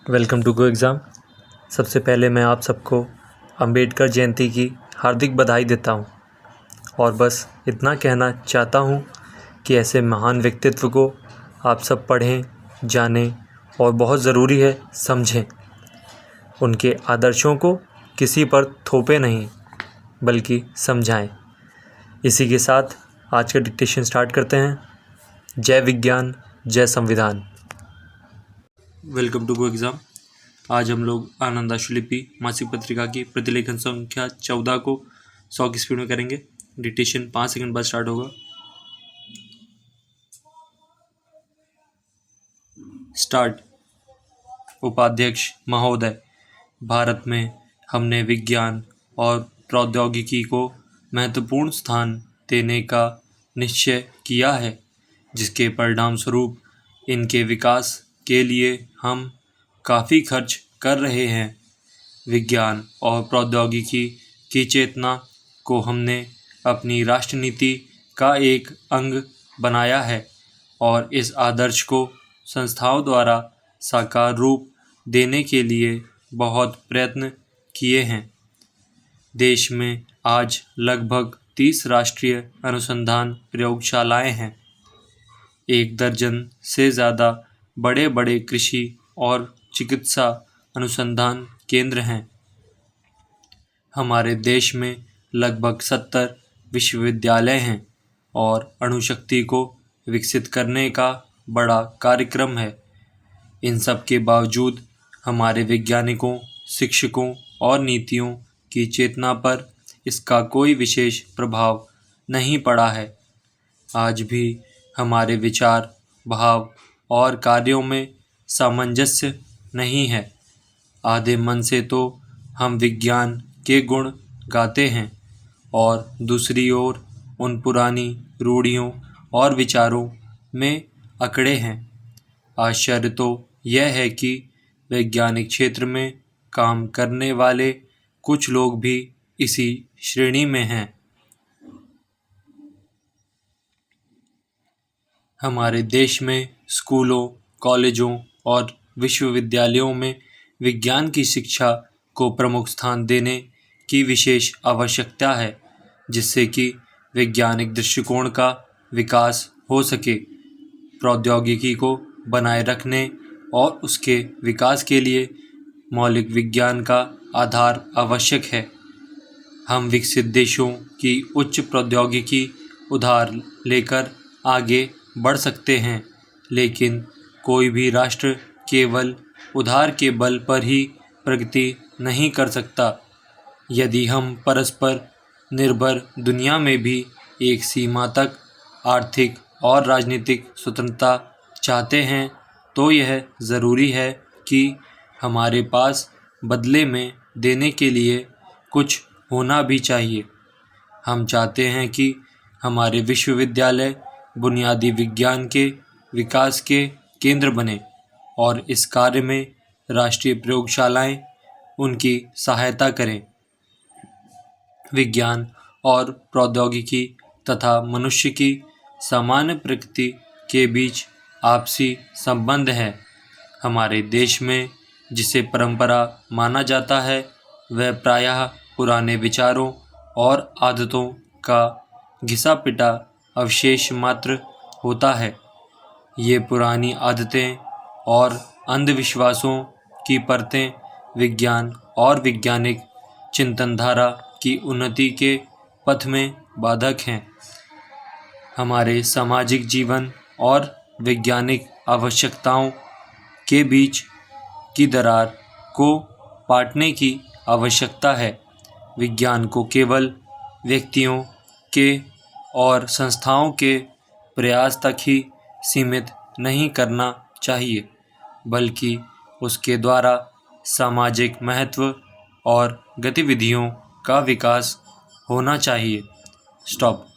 Welcome to go exam. सबसे पहले मैं आप सबको अंबेडकर जयंती की हार्दिक बधाई देता हूँ और बस इतना कहना चाहता हूँ कि ऐसे महान व्यक्तित्व को आप सब पढ़ें, जानें और बहुत ज़रूरी है समझें। उनके आदर्शों को किसी पर थोपे नहीं बल्कि समझाएं। इसी के साथ आज का डिक्टेशन स्टार्ट करते हैं। जय विज्ञान, जय संविधान। Welcome to go exam. आज हम लोग आनंदाशुलिपि मासिक पत्रिका की प्रतिलेखन संख्या 14 को 100 की स्पीड में करेंगे। डिक्टेशन 5 सेकंड बाद स्टार्ट होगा। स्टार्ट। उपाध्यक्ष महोदय, भारत में हमने विज्ञान और प्रौद्योगिकी को महत्वपूर्ण स्थान देने का निश्चय किया है, जिसके परिणाम स्वरूप इनके विकास के लिए हम काफ़ी खर्च कर रहे हैं। विज्ञान और प्रौद्योगिकी की चेतना को हमने अपनी राष्ट्र नीति का एक अंग बनाया है और इस आदर्श को संस्थाओं द्वारा साकार रूप देने के लिए बहुत प्रयत्न किए हैं। देश में आज लगभग 30 राष्ट्रीय अनुसंधान प्रयोगशालाएं हैं। 1 दर्जन से ज़्यादा बड़े बड़े कृषि और चिकित्सा अनुसंधान केंद्र हैं। हमारे देश में लगभग 70 विश्वविद्यालय हैं और अणुशक्ति को विकसित करने का बड़ा कार्यक्रम है। इन सब के बावजूद हमारे वैज्ञानिकों, शिक्षकों और नीतियों की चेतना पर इसका कोई विशेष प्रभाव नहीं पड़ा है। आज भी हमारे विचार, भाव और कार्यों में सामंजस्य नहीं है। आधे मन से तो हम विज्ञान के गुण गाते हैं और दूसरी ओर उन पुरानी रूढ़ियों और विचारों में अकड़े हैं। आश्चर्य तो यह है कि वैज्ञानिक क्षेत्र में काम करने वाले कुछ लोग भी इसी श्रेणी में हैं। हमारे देश में स्कूलों, कॉलेजों और विश्वविद्यालयों में विज्ञान की शिक्षा को प्रमुख स्थान देने की विशेष आवश्यकता है, जिससे कि वैज्ञानिक दृष्टिकोण का विकास हो सके। प्रौद्योगिकी को बनाए रखने और उसके विकास के लिए मौलिक विज्ञान का आधार आवश्यक है। हम विकसित देशों की उच्च प्रौद्योगिकी उधार लेकर आगे बढ़ सकते हैं, लेकिन कोई भी राष्ट्र केवल उधार के बल पर ही प्रगति नहीं कर सकता। यदि हम परस्पर निर्भर दुनिया में भी एक सीमा तक आर्थिक और राजनीतिक स्वतंत्रता चाहते हैं, तो यह ज़रूरी है कि हमारे पास बदले में देने के लिए कुछ होना भी चाहिए। हम चाहते हैं कि हमारे विश्वविद्यालय बुनियादी विज्ञान के विकास के केंद्र बने और इस कार्य में राष्ट्रीय प्रयोगशालाएं उनकी सहायता करें। विज्ञान और प्रौद्योगिकी तथा मनुष्य की सामान्य प्रकृति के बीच आपसी संबंध है। हमारे देश में जिसे परंपरा माना जाता है, वह प्रायः पुराने विचारों और आदतों का घिसा पिटा अवशेष मात्र होता है। ये पुरानी आदतें और अंधविश्वासों की परतें विज्ञान और वैज्ञानिक चिंतनधारा की उन्नति के पथ में बाधक हैं। हमारे सामाजिक जीवन और वैज्ञानिक आवश्यकताओं के बीच की दरार को पाटने की आवश्यकता है। विज्ञान को केवल व्यक्तियों के और संस्थाओं के प्रयास तक ही सीमित नहीं करना चाहिए, बल्कि उसके द्वारा सामाजिक महत्व और गतिविधियों का विकास होना चाहिए। स्टॉप।